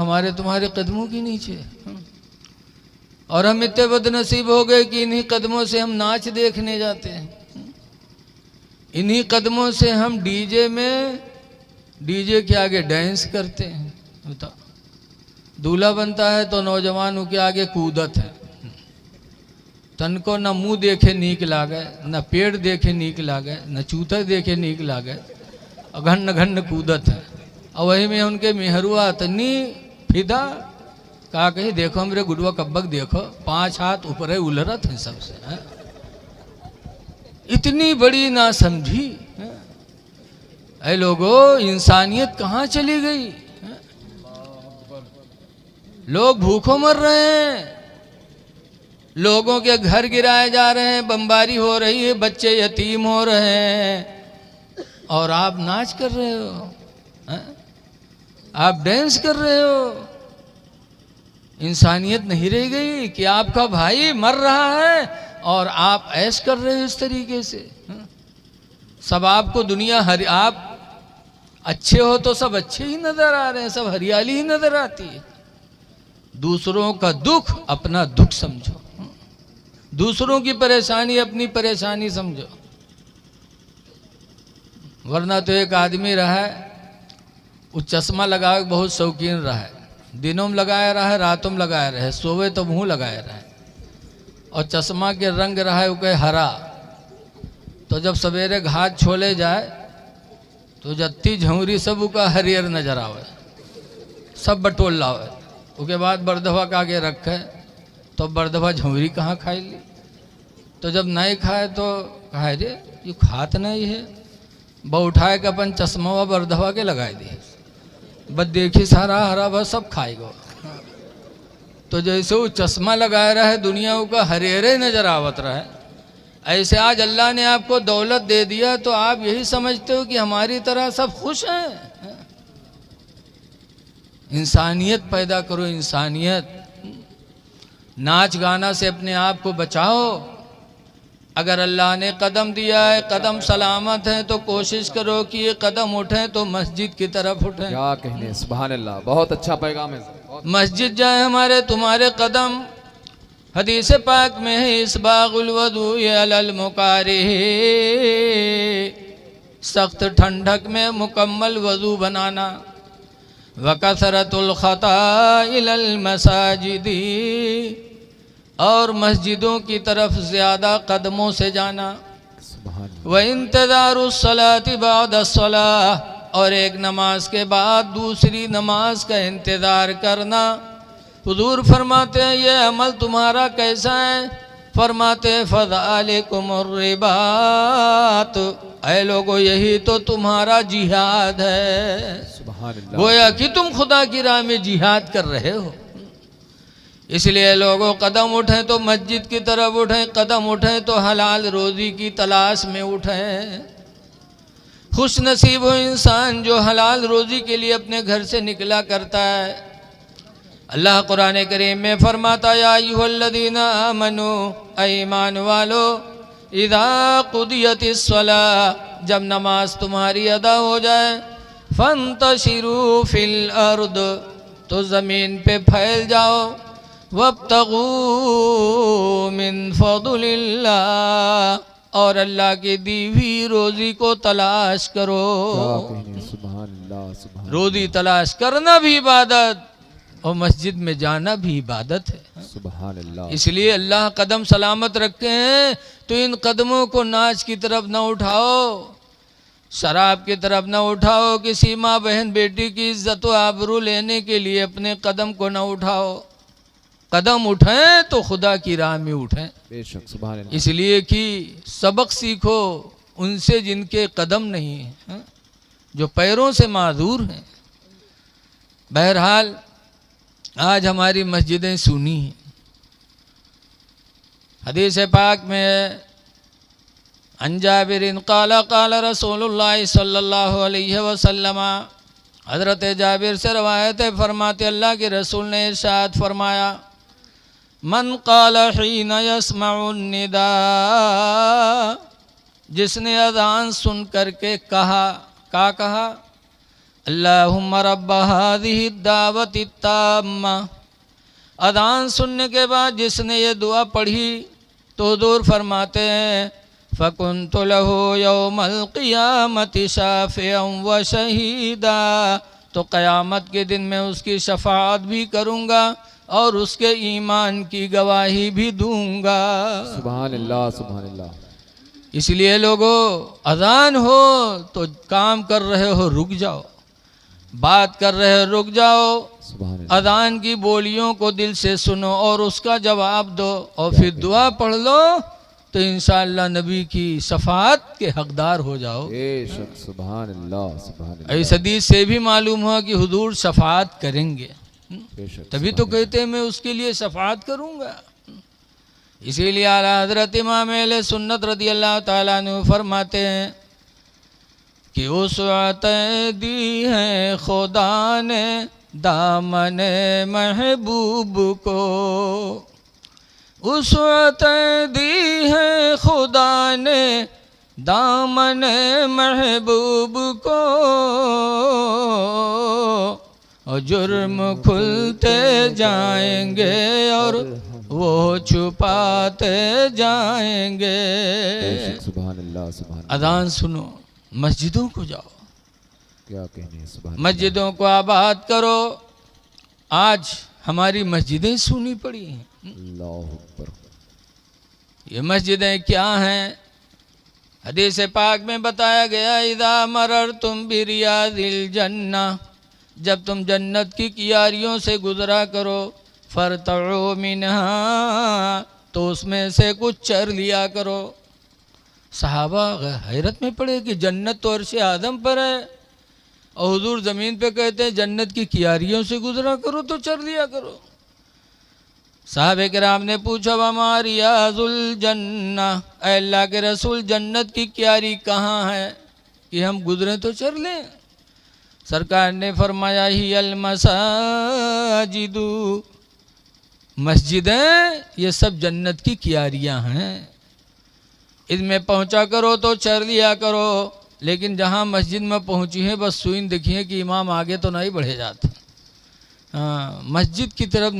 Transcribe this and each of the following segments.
हमारे तुम्हारे कदमों के नीचे। और हम इतने बदनसीब हो गए कि इन्हीं कदमों से हम नाच देखने जाते हैं, इन्हीं कदमों से हम डीजे के आगे डांस करते हैं। बताओ, दूल्हा बनता है तो नौजवानों के आगे कूदत है, तन को न मुंह देखे नीक लागे, न पेड़ देखे नीक लागे, न चूते देखे नीक लागे, घन्न घन्न कूदत है। और वही में उनके मेहरुआ तनी फिदा का कही, देखो हमरे गुडवा कब्बक देखो, 5 हाथ ऊपर उलरत है सबसे है? इतनी बड़ी ना समझी ऐ लोगों, इंसानियत कहाँ चली गई है? लोग भूखों मर रहे हैं, लोगों के घर गिराए जा रहे हैं, बमबारी हो रही है, बच्चे यतीम हो रहे हैं, और आप नाच कर रहे हो है? आप डांस कर रहे हो। इंसानियत नहीं रह गई कि आपका भाई मर रहा है और आप ऐश कर रहे हो इस तरीके से है? सब आपको दुनिया आप अच्छे हो तो सब अच्छे ही नजर आ रहे हैं, सब हरियाली ही नजर आती है। दूसरों का दुख अपना दुख समझो, दूसरों की परेशानी अपनी परेशानी समझो। वरना तो एक आदमी रहा है, वो चश्मा लगाए बहुत शौकीन रहा है, दिनों में लगाया रहा है, रातों में लगाया रहा है, सोवे तो मुँह लगाया रहा है, और चश्मा के रंग रहा है वो कहे हरा। तो जब सवेरे घाट छोले जाए तो जत्ती झौरी सब का हरियर नजर आवे, सब बटोल लावे। उसके बाद बरदवा का आगे रखे तो बरदवा झौरी कहाँ खाई ली। तो जब नहीं खाए तो कहा रे ये खात नहीं है, बहु उठाए के अपन चश्मा बरदवा के लगाए दिए, बस देखी सारा हरा बस सब खाएगा। तो जैसे वो चश्मा लगाया रहा है दुनिया का हरेरे नजर आवत रहा है, ऐसे आज अल्लाह ने आपको दौलत दे दिया तो आप यही समझते हो कि हमारी तरह सब खुश हैं। इंसानियत पैदा करो, इंसानियत। नाच गाना से अपने आप को बचाओ। अगर अल्लाह ने कदम दिया है, कदम सलामत है, तो कोशिश करो कि ये कदम उठें तो मस्जिद की तरफ उठें। क्या कहने, सुभान अल्लाह, बहुत अच्छा पैगाम है। मस्जिद जाए हमारे तुम्हारे कदम। हदीस पाक में है इसबागुल वदू अलल मुकारिह, सख्त ठंडक में मुकम्मल वजू बनाना। वकसरतुल खताइल मसाजिदी, और मस्जिदों की तरफ ज़्यादा कदमों से जाना। व इंतज़ारुस सलाति बादस्सलाह, और एक नमाज के बाद दूसरी नमाज का इंतज़ार करना। हुजूर फरमाते हैं ये अमल तुम्हारा कैसा है? फरमाते फ़ज़ालिकुमुर रिबात, ऐ लोगो यही तो तुम्हारा जिहाद है। गोया कि तुम खुदा की राह में जिहाद कर रहे हो। इसलिए लोगों कदम उठें तो मस्जिद की तरफ उठें, कदम उठें तो हलाल रोज़ी की तलाश में उठें। खुश नसीब हो इंसान जो हलाल रोज़ी के लिए अपने घर से निकला करता है। अल्लाह कुरान करीम में फरमाता या अय्युहल्लज़ीना आमनू, ईमान वालो, इज़ा कुदियतिस सलाह, जब नमाज तुम्हारी अदा हो जाए, फंतशिरू फिल अर्द, तो ज़मीन पे फैल जाओ। वब्तगू मिन फज़लिल्लाह, और अल्लाह की दी हुई रोज़ी को तलाश करो। रोज़ी तलाश करना भी इबादत, और मस्जिद में जाना भी इबादत है। सुभान अल्लाह। इसलिए अल्लाह कदम सलामत रखे हैं तो इन कदमों को नाच की तरफ न उठाओ, शराब की तरफ न उठाओ, किसी माँ बहन बेटी की इज्जत व आबरू लेने के लिए अपने कदम को न उठाओ। कदम उठें तो खुदा की राह में उठें। बेशक, सुभान अल्लाह। इसलिए कि सबक सीखो उनसे जिनके कदम नहीं है, जो पैरों से माजूर हैं। बहरहाल आज हमारी मस्जिदें सुनी हैं। हदीस पाक में अन जाबिरिन क़ाला क़ाला रसूलुल्लाह सल्लल्लाहु अलैहि वसल्लम, हज़रत जाबिर से रवायत है, फरमाते अल्लाह के रसूल ने इरशाद फरमाया, मन क़ाला हीना यस्मउन निदा, जिसने अज़ान सुन करके कहा, क्या कहा? अल्लाहुम्मा रब्ब हाज़िहि दावति ताम्मा। अज़ान सुनने के बाद जिसने ये दुआ पढ़ी तो हुज़ूर फरमाते हैं फ़कुन्तु लहू यौमल क़ियामति शाफ़िअन व शहीदा, तो क़यामत के दिन मैं उसकी शफ़ाअत भी करूँगा और उसके ईमान की गवाही भी दूँगा। सुभान अल्लाह, सुभान अल्लाह। इसलिए लोगों, अज़ान हो तो काम कर रहे हो रुक जाओ, बात कर रहे हो रुक जाओ, सुभान अल्लाह। अज़ान की बोलियों को दिल से सुनो और उसका जवाब दो और फिर दुआ पढ़ लो तो इंशाअल्लाह नबी की शफाअत के हकदार हो जाओ। बेशक, सुभान अल्लाह, सुभान अल्लाह। इस हदीस से भी मालूम हुआ कि हुजूर शफाअत करेंगे, बेशक, तभी तो कहते हैं मैं उसके लिए शफाअत करूँगा। इसीलिए आला हज़रत इमाम अहले सुन्नत रज़ी अल्लाह ताला अन्हु फरमाते हैं कि वुसअतें दी हैं खुदा ने दामने महबूब को, वुसअतें दी हैं खुदा ने दामने महबूब को, और जुर्म खुलते जाएंगे और वो छुपाते जाएंगे। बेशक, सुभान अल्लाह, सुभान अल्लाह। अज़ान सुनो, मस्जिदों को जाओ, क्या कहने हैं, सुभान मस्जिदों को आबाद करो। आज हमारी मस्जिदें सूनी पड़ी हैं। अल्लाहु अकबर। ये मस्जिदें क्या हैं? हदीस पाक में बताया गया इज़ा मररतुम बिरियादिल जन्ना, जब तुम जन्नत की कियारियों से गुजरा करो, फरतउ मिनहा, तो उसमें से कुछ चर लिया करो। सहाबा हैरत में पड़े कि जन्नत तो अर्श आदम पर है और हुजूर ज़मीन पे कहते हैं जन्नत की कियारियों से गुजरा करो तो चर लिया करो। साहबे किराम ने पूछा वमा रियाजुल जन्ना, ऐ अल्लाह के रसूल जन्नत की क्यारी कहाँ है कि हम गुजरें तो चर लें? सरकार ने फरमाया ही अल मसाजिदु, मस्जिदें ये सब जन्नत की क्यारियाँ हैं, इनमें पहुँचा करो तो चर लिया करो। लेकिन जहाँ मस्जिद में पहुँची है बस सुईन देखिए कि इमाम आगे तो नहीं बढ़े जाते। हाँ, मस्जिद की तरफ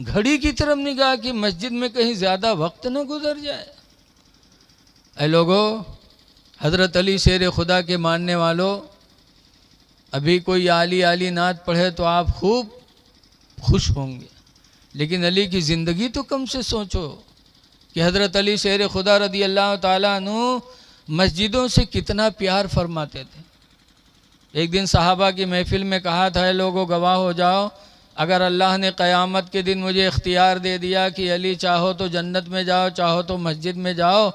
घड़ी की तरफ निगाह कि मस्जिद में कहीं ज़्यादा वक्त न गुजर जाए। ऐ लोगों, हज़रत अली शेर खुदा के मानने वालों, अभी कोई आली आली नात पढ़े तो आप खूब खुश होंगे, लेकिन अली की ज़िंदगी तो कम से सोचो कि हज़रत अली शेर खुदा रज़ी अल्लाह ताला अन्हु मस्जिदों से कितना प्यार फरमाते थे। एक दिन सहाबा की महफिल में कहा था, लोगों गवाह हो जाओ, अगर अल्लाह ने क़यामत के दिन मुझे इख्तियार दे दिया कि अली चाहो तो जन्नत में जाओ चाहो तो मस्जिद में जाओ,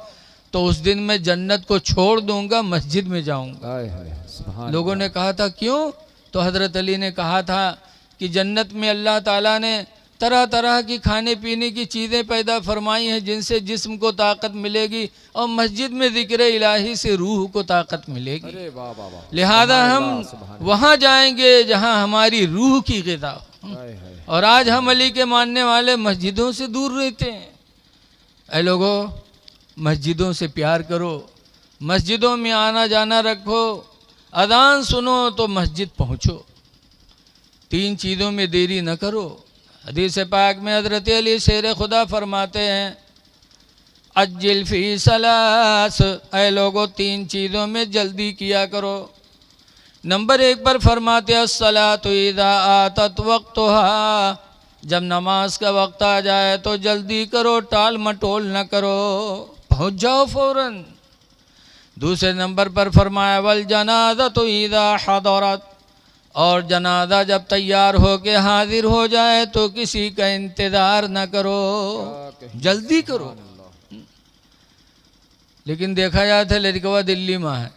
तो उस दिन मैं जन्नत को छोड़ दूंगा, मस्जिद में जाऊंगा। लोगों ने कहा था क्यों? तो हज़रत अली ने कहा था कि जन्नत में अल्लाह ताला ने तरह तरह की खाने पीने की चीज़ें पैदा फरमाई हैं जिनसे जिस्म को ताकत मिलेगी, और मस्जिद में ज़िक्र इलाही से रूह को ताकत मिलेगी। अरे वाह वाह वाह। लिहाजा हम वहाँ जाएंगे जहाँ हमारी रूह की ग़िज़ा हो। और आज हम अली के मानने वाले मस्जिदों से दूर रहते हैं। ऐ लोगों, मस्जिदों से प्यार करो, मस्जिदों में आना जाना रखो, अज़ान सुनो तो मस्जिद पहुँचो, 3 चीज़ों में देरी न करो। हदीस पाक में हज़रत अली शेर खुदा फरमाते हैं अज्जिल फ़ी सलास, ऐ लोगों 3 चीज़ों में जल्दी किया करो। नंबर 1 पर फरमाते अस्सलातु इज़ा आतत वक्तुहा, जब नमाज का वक्त आ जाए तो जल्दी करो, टाल मटोल न करो, पहुँच जाओ फ़ौरन। दूसरे नंबर पर फरमाया वल जनाज़तु इज़ा हदरत, और जनाजा जब तैयार हो के हाजिर हो जाए तो किसी का इंतज़ार न करो, जल्दी करो। लेकिन देखा जाता है लड़कवा दिल्ली में है,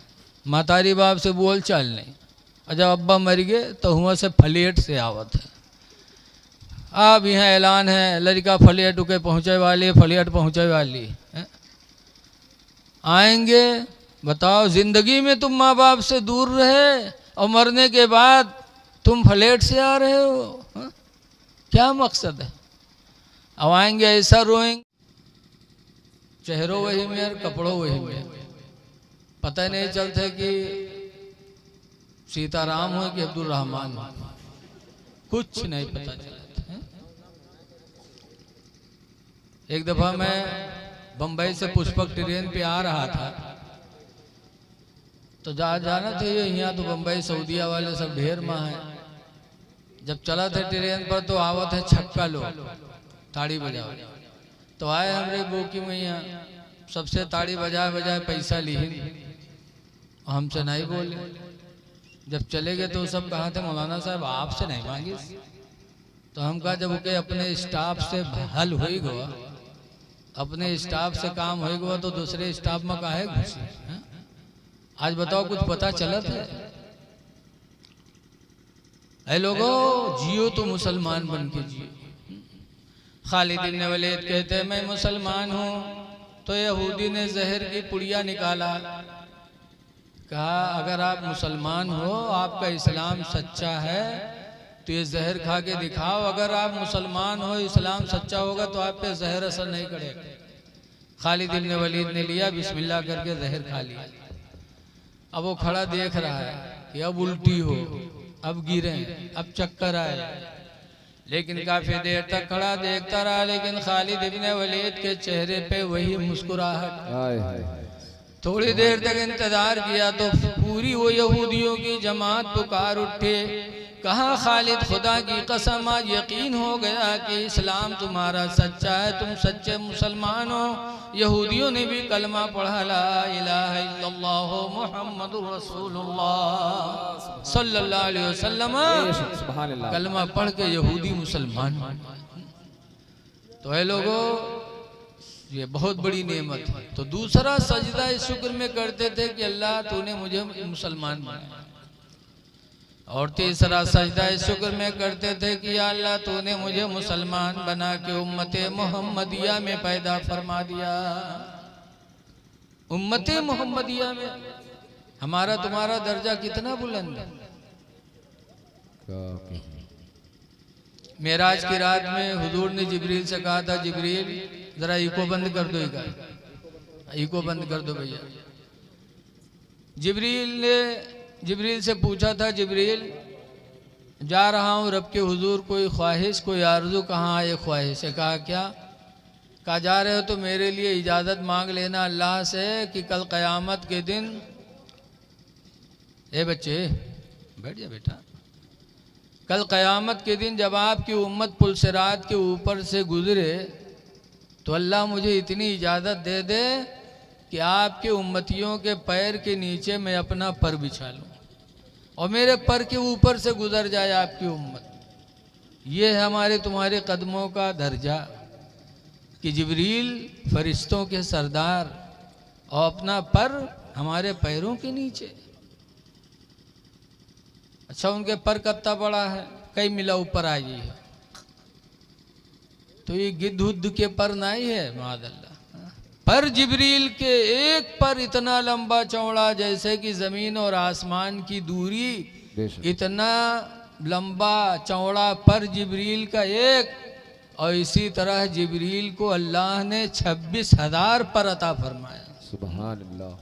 मातारी बाप से बोल चाल नहीं, और जब अब्बा मर गए तो हुआ से फलेट से आवत है। अब यहाँ ऐलान है लड़का फलेट के पहुँचे वाली, फलेट पहुँचे वाली है। आएंगे, बताओ ज़िंदगी में तुम माँ बाप से दूर रहे और मरने के बाद तुम फ्लैट से आ रहे हो, हा? क्या मकसद है? अब आएंगे ऐसा रोएंगे, चेहरों वही में और कपड़ों वही में, पता नहीं चलता कि सीताराम हो कि अब्दुल रहमान हो, कुछ नहीं पता चला था। एक दफा मैं बंबई से पुष्पक ट्रेन पे आ रहा था, तो जाना थे यहाँ तो बंबई सऊदिया वाले सब ढेर माँ है। जब चला था ट्रेन पर तो आवत है छक्का लो ताड़ी बजाओ, तो आए हमरे बोकी मैया सबसे ताड़ी बजाए बजाए पैसा ली, हमसे नहीं बोले। जब चले गए तो सब कहा थे मौलाना साहब आपसे नहीं मांगी, तो हम कहा जब के अपने स्टाफ से हल हो गया, अपने स्टाफ से काम हो गया तो दूसरे स्टाफ में काहे घुसी। आज बताओ कुछ पता चला था? ऐ लोगों जियो तो मुसलमान बन के जियो। खालिद इब्न वलीद कहते हैं मैं मुसलमान हूँ, तो यहूदी ने जहर की पुड़िया निकाला, कहा अगर आप मुसलमान हो, आपका इस्लाम सच्चा है तो ये जहर खा के दिखाओ, अगर आप मुसलमान हो इस्लाम सच्चा होगा तो आप पे जहर असर नहीं करेगा। खालिद इब्न वलीद ने लिया, बिस्मिल्लाह करके जहर खा लिया। अब वो खड़ा देख रहा है कि अब उल्टी हो, अब गिरे, अब चक्कर आए, लेकिन काफी देर तक खड़ा देखता रहा, लेकिन खालिद इब्न वलीद के चेहरे पे वही मुस्कुराहट। थोड़ी देर तक इंतजार किया तो पूरी वो यहूदियों की जमात पुकार उठे, कहा खालिद खुदा की कसम आज यकीन हो गया कि इस्लाम तुम्हारा सच्चा है, तुम सच्चे मुसलमान हो। यहूदियों ने भी कलमा पढ़ा, ला इलाहा इल्लल्लाह मुहम्मदुर रसूलुल्लाह सल्लल्लाहु अलैहि वसल्लम, कलमा पढ़ के यहूदी मुसलमान। तो ऐ लोगों ये बहुत बड़ी नेमत है। तो दूसरा सजदा इस शुक्र में करते थे कि अल्लाह तूने मुझे मुसलमान बनाया, और तीसरा सजदा इस शुक्र में करते थे कि या अल्लाह तूने मुझे मुसलमान बना के उम्मते मोहम्मदिया में पैदा फरमा दिया। उम्मते मोहम्मदिया में हमारा तुम्हारा दर्जा कितना बुलंद है। मेराज की रात में हुजूर ने जिब्रील से कहा था, जिब्रील जरा इको बंद कर दो, इको बंद कर दो भैया। जिब्रील से पूछा था, जिब्रील जा रहा हूँ रब के हुजूर, कोई ख्वाहिश कोई आरज़ू, कहाँ आए ख्वाहिश है? कहा क्या? कहा जा रहे हो तो मेरे लिए इजाज़त मांग लेना अल्लाह से कि कल क़यामत के दिन, ए बच्चे बैठ जा बेटा, कल क़यामत के दिन जब आपकी उम्मत पुलसिरात के ऊपर से गुजरे तो अल्लाह मुझे इतनी इजाज़त दे दे कि आपके उम्मतियों के पैर के नीचे मैं अपना पर बिछा लूँ और मेरे पर के ऊपर से गुजर जाए आपकी उम्मत। ये है हमारे तुम्हारे कदमों का दर्जा कि जिब्रील फरिश्तों के सरदार और अपना पर हमारे पैरों के नीचे। अच्छा उनके पर कत्ता बड़ा है, कई मिला ऊपर आ गई है, तो ये गिद्ध के पर नहीं है मादल्ला। पर जिब्रील के एक पर इतना लंबा चौड़ा जैसे कि जमीन और आसमान की दूरी, इतना लंबा चौड़ा पर जिब्रील का एक, और इसी तरह जिब्रील को अल्लाह ने 26,000 पर अता फरमाया। सुभान अल्लाह।